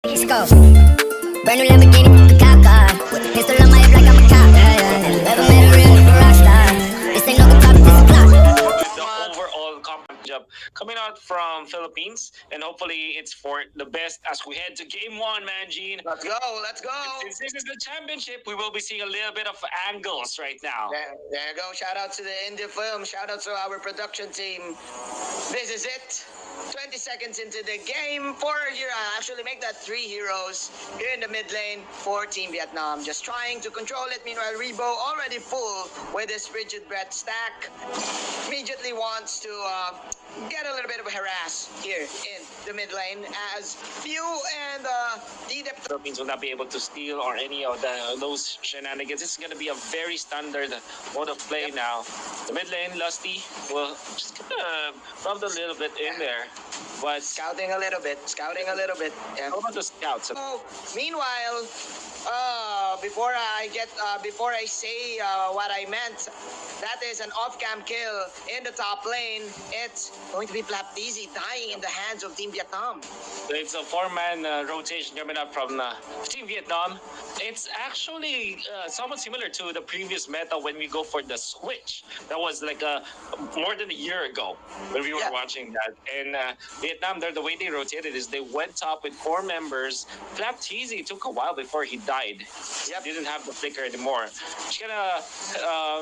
Let's go. Brand new Lamborghini, the cop car. With a pistol on my hip like I'm a cop. Never met a real rock star. This ain't no guitar, this is plot. The overall job coming out from Philippines, and hopefully it's for the best as we head to game one, man, Gene. Let's go, let's go. Since this is the championship, we will be seeing a little bit of angles right now. There you go. Shout out to the indie film. Shout out to our production team. This is it. 20 seconds into the game, actually make that 3 heroes here in the mid lane for Team Vietnam. Just trying to control it. Meanwhile, Rebo already full with his rigid breath stack. Immediately wants to get a little bit of a harass here in the mid lane as Few and DDEP. Philippines will not be able to steal or any of those shenanigans. It's going to be a very standard mode of play now. The mid lane, Lusty, will just rub a little bit in there. But Scouting a little bit. Yeah. how about the scouts? So, meanwhile, before I say what I meant, that is an off-cam kill in the top lane. It's going to be Plaptizi dying in the hands of Team Vietnam. It's a 4-man rotation coming up from Team Vietnam. It's actually somewhat similar to the previous meta when we go for the switch. That was like more than a year ago when we were watching that. And Vietnam, the way they rotated is they went top with 4 members. Plaptizi took a while before he died. Yep. Didn't have the flicker anymore. It's gonna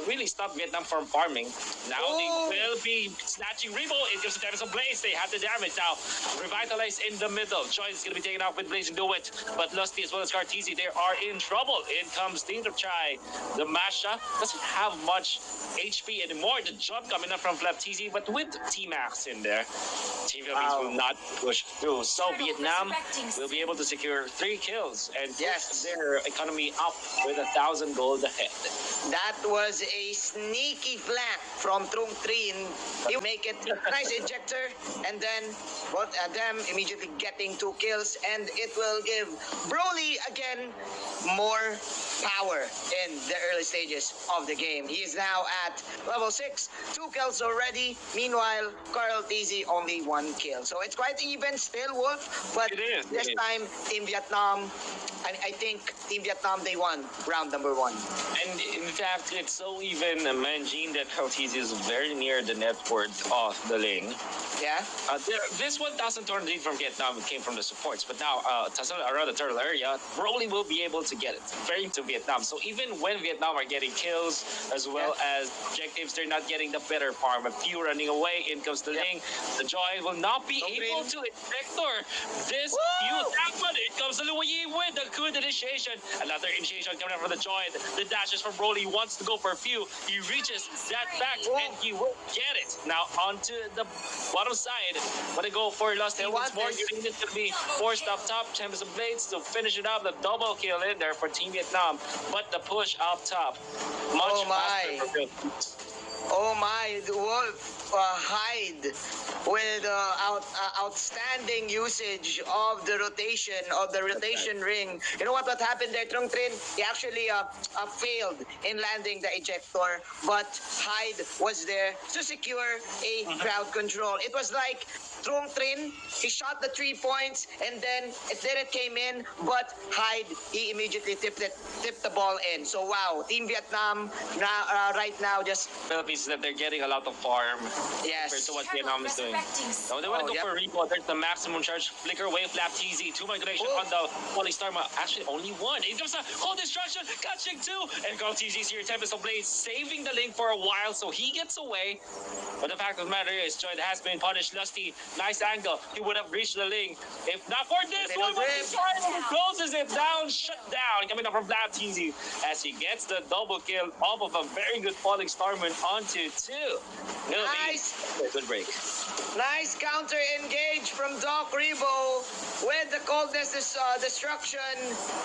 really stop Vietnam from farming. Now they will be snatching Rebo. It gives the damage of Blaze. They have the damage now. Revitalize in the middle. Joy is gonna be taken off with Blaze and do it. But Lusty as well as Cartesi, they are in trouble. In comes Team Chai. The Masha doesn't have much HP anymore. The jump coming up from Plaptizi, but with T-Max in there, Team Philippines will not push through. So Vietnam will be able to secure 3 kills and push their economy up with 1,000 gold ahead. That was a sneaky flank from Trung Trin. You make it nice ejector, and then both of them immediately getting 2 kills, and it will give Broly again more power in the early stages of the game. He is now at level 6, 2 kills already. Meanwhile, Carl TZ only 1 kill. So it's quite even still, Wolf, but this time Team Vietnam, I think Team Vietnam, they won round number 1. And in fact, it's so even, Manjin, that Cartesi is very near the net worth of the lane. Yeah? This 1,000 torn lead from Vietnam came from the supports, but now around the turtle area, Broly will be able to get it. Very to Vietnam. So even when Vietnam are getting kills as well as objectives, they're not getting the better farm. A few running away, in comes the Ling. The Joy will not be able to Vector this few happen. It comes to Louis with the good initiation. Another initiation coming out from the Joy. The dashes from Broly wants to go for a few. He reaches that back and he will get it. Now onto the bottom side. Want to go for Lusty once more. Giving it to be forced up top. Champions of Blades to finish it up. The double kill in there for Team Vietnam. But the push up top, much faster for Philippines. Oh my, the Wolf Hyde with outstanding usage of the rotation ring. You know what happened there, Trung Trin? He actually failed in landing the ejector, but Hyde was there to secure a crowd control. It was like Trung Trin, he shot the 3 points and then it didn't came in, but Hyde, he immediately tipped the ball in. So wow, Team Vietnam right now just Philippines that they're getting a lot of farm compared to what Vietnam is doing. Now they want to go for a Rebo. There's the maximum charge flicker wave flap TZ. 2 migration on the Polystarma. Actually only 1. It comes a whole destruction, catching 2, and Carl TZ's here. Tempest of Blaze saving the link for a while, so he gets away. But the fact of the matter is, Joy has been punished. Lusty, nice angle. He would have reached the link if not for this one. But he closes it down, shut down. Coming up from Flap TZ as he gets the double kill off of a very good falling Starman onto 2. Nice. Good break. Nice counter engage from Doc Rebo with the coldness destruction,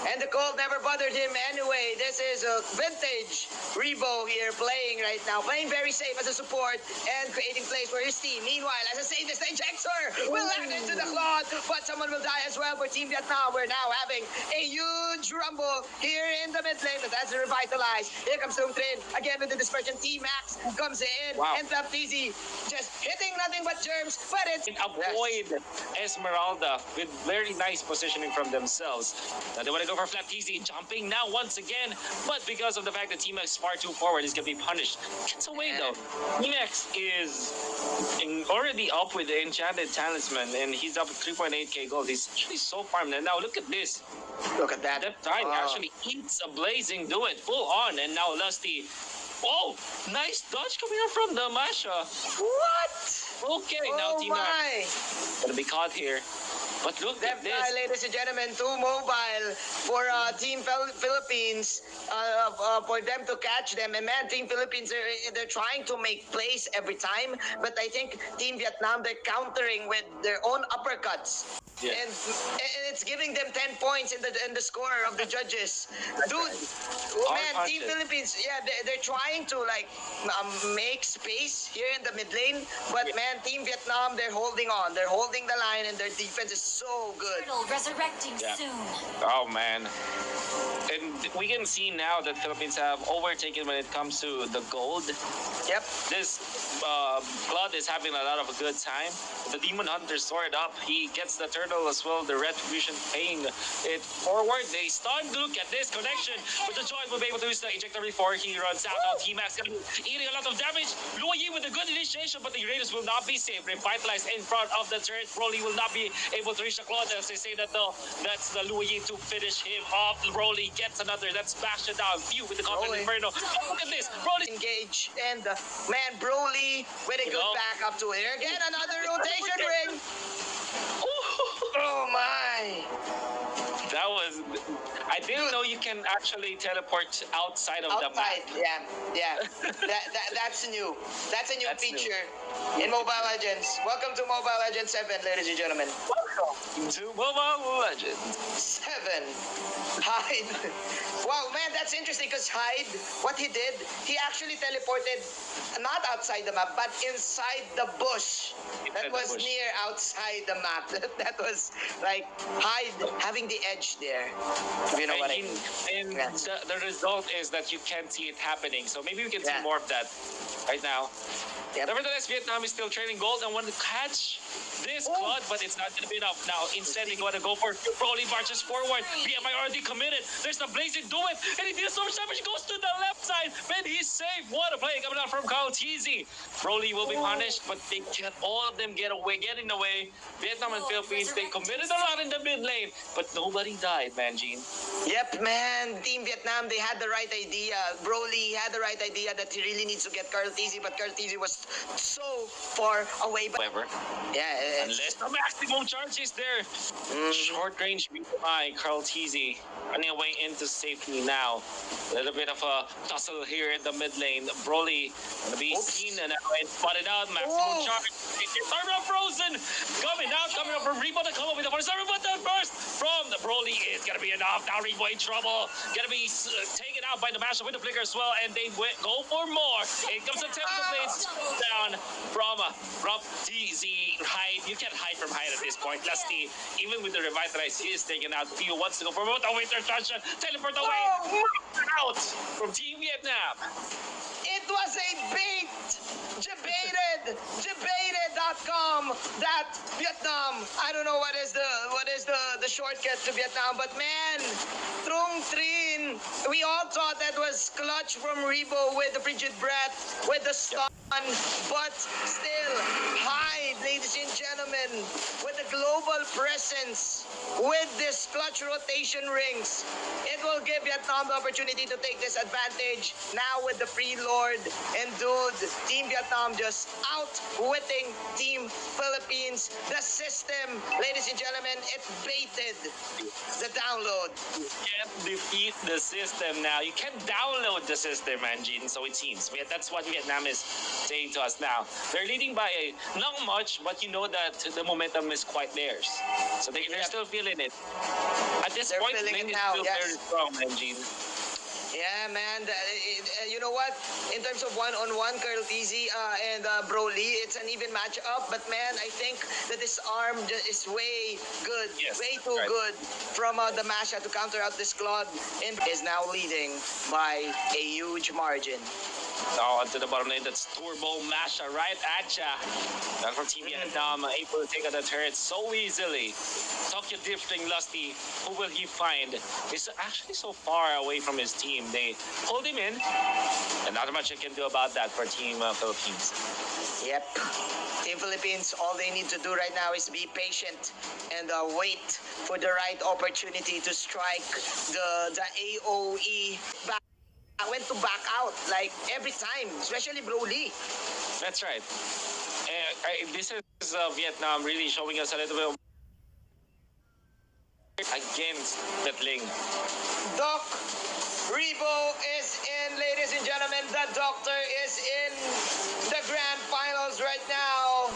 and the cold never bothered him anyway. This is a vintage Rebo here playing right now, playing very safe as a support and creating plays for his team. Meanwhile, as I say this, the ejector RAZER will land into the cloth, but someone will die as well for Team Vietnam. We're now having a huge rumble here in the mid lane. That's revitalized. Here comes Trin again with the dispersion. T-Max comes in, and Flaptizi just hitting nothing but germs, but it's avoid Esmeralda with very nice positioning from themselves. Now they want to go for Flaptizi, jumping now once again, but because of the fact that T-Max is far too forward, he's going to be punished. Gets away though. T-Max is already up with the Enchanted Talisman, and he's up at 3.8k gold. He's actually so farmed. And now look at this. Look at that. That time actually eats a blazing do it full on, and now Lusty. Oh, nice dodge coming up from the Masha. What? Okay, now T-Max gonna be caught here. But look at this. Ladies and gentlemen, too mobile for Team Philippines, for them to catch them. And man, Team Philippines, they're trying to make plays every time. But I think Team Vietnam, they're countering with their own uppercuts. Yeah. And it's giving them 10 points in the score of the judges. Dude, man, Team Philippines, yeah, they're trying to like make space here in the mid lane. But man, Team Vietnam, they're holding on. They're holding the line, and their defense is so good. Resurrecting soon. Oh man. And we can see now that Philippines have overtaken when it comes to the gold. Yep. This Blood is having a lot of a good time. The Demon Hunter soared up. He gets the turtle as well. The Retribution paying it forward. They stun. Look at this connection. With the joint, will be able to use the ejector before he runs out. Now T-Max gonna be eating a lot of damage. Luo Yi with a good initiation, but the Uranus will not be safe. Revitalized in front of the turret. Broly will not be able to reach the cloth. As they say that though, that's the Luo Yi to finish him off. Broly gets another. That's smashed it down. Few with the Confident Inferno. Look at this. Broly engage, and man, Broly with a good back up to here. Again, another rotation ring. Oh my. That was... I didn't know you can actually teleport outside of the map. Yeah. That's new. That's a new feature in Mobile Legends. Welcome to Mobile Legends 7, ladies and gentlemen. Welcome to Mobile Legends 7. Hyde. Wow, man, that's interesting because Hyde, what he did, he actually teleported not outside the map, but inside the bush. That was near outside the map. That was like Hyde having the edge there. You know what I mean? And the result is that you can't see it happening. So maybe we can see more of that right now. Yeah. Nevertheless, Vietnam is still trailing gold and want to catch this Claude, but it's not going to be enough. Now, instead, they want to go for Broly marches forward. BMI already committed. There's the blazing do it, and he deals so much damage. Goes to the left side, but he's safe. What a play coming out from Kaltizi. Broly will be punished, but they can all of them getting away. Vietnam and Philippines, they committed a lot in the mid lane, but nobody died, man, Gene. Yep, man. Team Vietnam, they had the right idea. Broly had the right idea that he really needs to get Kaltizi, but Kaltizi was so far away. However, unless the maximum charge is there. Short range BMI, Kaltizi running away into safety now. A little bit of a tussle here in the mid lane. Broly gonna be seen and spotted out. Maximum charge. Sarah Frozen coming out from Rebo to come up with the first. But the burst from the Broly is gonna be enough. Now Rebo in trouble. Gonna be taken out by the mashup with the flicker as well, and they go for more. It comes a Temple Blades down from DZ Hyde. You can't hide from Hyde at this point. Lusty, even with the revitalize, he is taken out. Pio wants to go for a winter transition. Teleport away. Out from Team Vietnam. It was a bait. Debated.com. That Vietnam. I don't know what is the shortcut to Vietnam, but man, Trung Trin. We all thought that was clutch from Rebo with the frigid breath, with the stun, but still Hyde, ladies and gentlemen, with the global presence, with this clutch rotation rings, it will give Vietnam the opportunity to take this advantage. Now with the free lord, and dude, Team Vietnam just outwitting Team Philippines. The system, ladies and gentlemen, it baited the download. You can't defeat the system now. You can download the system, Anjin. So it seems. That's what Vietnam is saying to us now. They're leading by not much, but you know that the momentum is quite theirs. So they're still feeling it. At this point, feeling Lane it is now, still very strong, Anjin. Yeah, man. You know what? In terms of one-on-one, Carl Tizzy and Broly, it's an even matchup. But man, I think that this arm is way good, Yes, way too right. good from the Masha to counter out this Claude. And is now leading by a huge margin. Now onto the bottom lane, that's Turbo Masha right at ya. And from Team Vietnam, able to take out the turret so easily. Tokyo drifting Lusty, who will he find? He's actually so far away from his team. They pulled him in, and not much I can do about that for Team Philippines. Yep. Team Philippines, all they need to do right now is be patient and wait for the right opportunity to strike the AOE back. Went to back out like every time, especially Broly. That's right. This is Vietnam really showing us a little bit of against that Ling. Doc Rebo is in, ladies and gentlemen. The doctor is in the grand finals right now.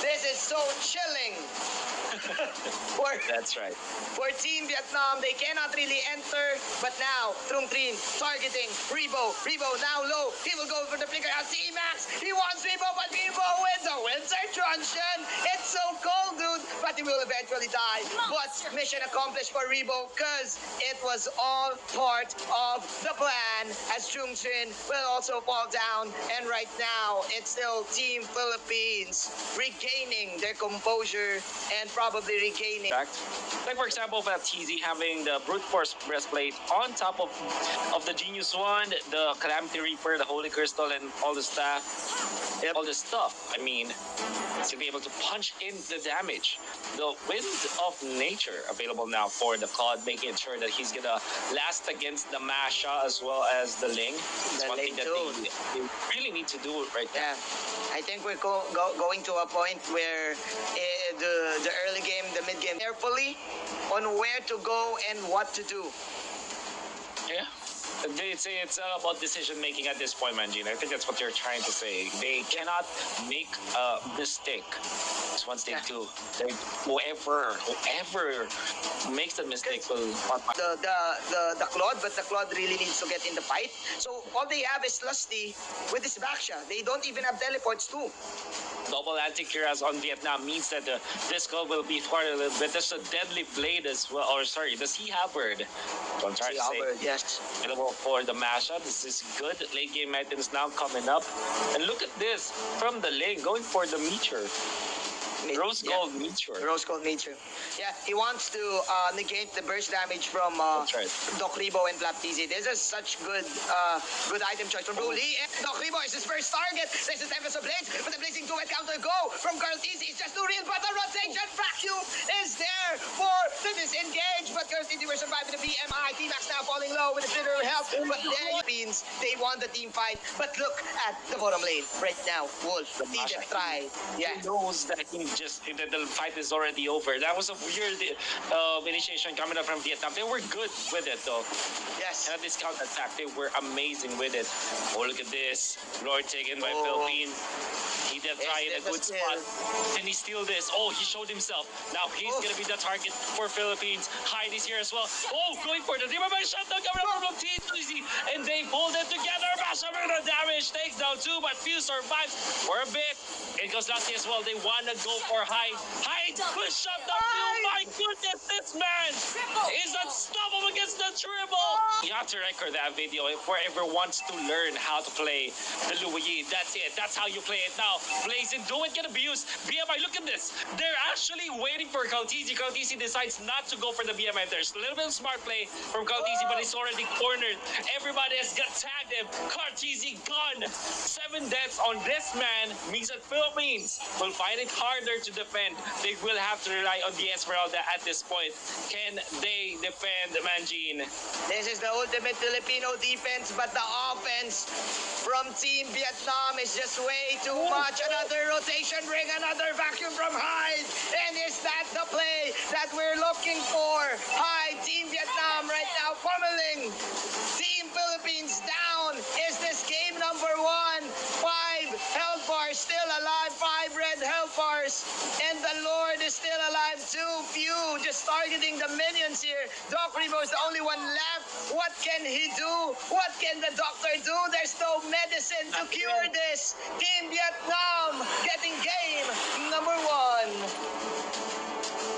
This is so chilling. for, That's right. for Team Vietnam, they cannot really enter. But now, Trung Trin targeting Rebo. Rebo now low. He will go for the flicker out. T-Max, he wants Rebo, but Rebo wins a winter truncheon. It's so cold, dude. But he will eventually die. But mission accomplished for Rebo because it was all part of the plan as Trung Trin will also fall down. And right now, it's still Team Philippines regaining their composure and probably regaining. Like for example, TZ having the brute force breastplate on top of the Genius Wand, the Calamity Reaper, the Holy Crystal, and all the stuff. All the stuff. I mean, to be able to punch in the damage. The Wind of Nature available now for the Claude, making sure that he's gonna last against the Masha as well as the Ling. It's The one Ling thing that too. they really need to do right now. Yeah, I think we're going to a point where the early game, the mid game, carefully on where to go and what to do. Yeah. It's about decision making at this point, Manjin. I think that's what you're trying to say. They cannot make a mistake. Once they do, whoever makes the mistake will. The Claude, but the Claude really needs to get in the fight. So all they have is Lusty with his Baksha. They don't even have teleports too. Double anti-cuirass on Vietnam means that this Claude will be thwarted a little bit. There's a deadly blade as well, or sorry, the Sea Halberd. So I'm trying to say. Albert, yes. Available for the mashup. This is good. Late game items now coming up. And look at this from the lane going for the Meteor. Rose Gold Meteor. Rose Gold Meteor. Yeah, he wants to negate the burst damage from That's right. Doc Rebo and Flap TZ. This is such good item choice from Broly. And Doc Rebo is his first target. This is Tempest of Blades, but the Blazing 2 counter go from Carl TZ. It's just too real, but the rotation vacuum is there for the disengage. But Carl TZ will survive with the BMI. T-Max now falling low with a literal help. But there means they won the team fight. But look at the bottom lane right now. Wolf, TJ try. Yeah. He knows that the fight is already over. That was a weird initiation coming up from Vietnam. They were good with it though. Yes. And at this counter attack, they were amazing with it. Oh, look at this. Lord taken by Philippine. He did try in a good spot. Can he steal this? Oh, he showed himself. Now he's going to be the target for Philippines. Hyde is here as well. Oh, going for the Demon shutdown coming up from TZ. And they pulled it together. Massive amount of damage. Takes down two, but few survives for a bit. It goes Lassie as well. They want to go for Hyde. Hyde will shut down two. My goodness, this man is unstoppable against the triple. You have to record that video if whoever wants to learn how to play the Louis. That's it. That's how you play it now. Blazing, don't get abused. BMI, look at this. They're actually waiting for Kautizi. Kautizi decides not to go for the BMI. There's a little bit of smart play from Kautizi, but he's already cornered. Everybody has got tagged him. Kautizi gone. 7 deaths on this man means that Philippines will find it harder to defend. They will have to rely on the Esmeralda at this point. Can they defend Manjin? This is the ultimate Filipino defense, but the offense from Team Vietnam is just way too much. Another rotation ring, another vacuum from Hyde. And is that the play that we're looking for? Hyde, Team Vietnam right now pummeling Team Philippines down. Is this game number 1? 5 health bars still alive, 5 red health bars. And the Lord is still alive too. Few just targeting the minions here. Doc Rebo is the only one left What can he do? What can the doctor do? There's no medicine to cure this. Team Vietnam getting game number 1.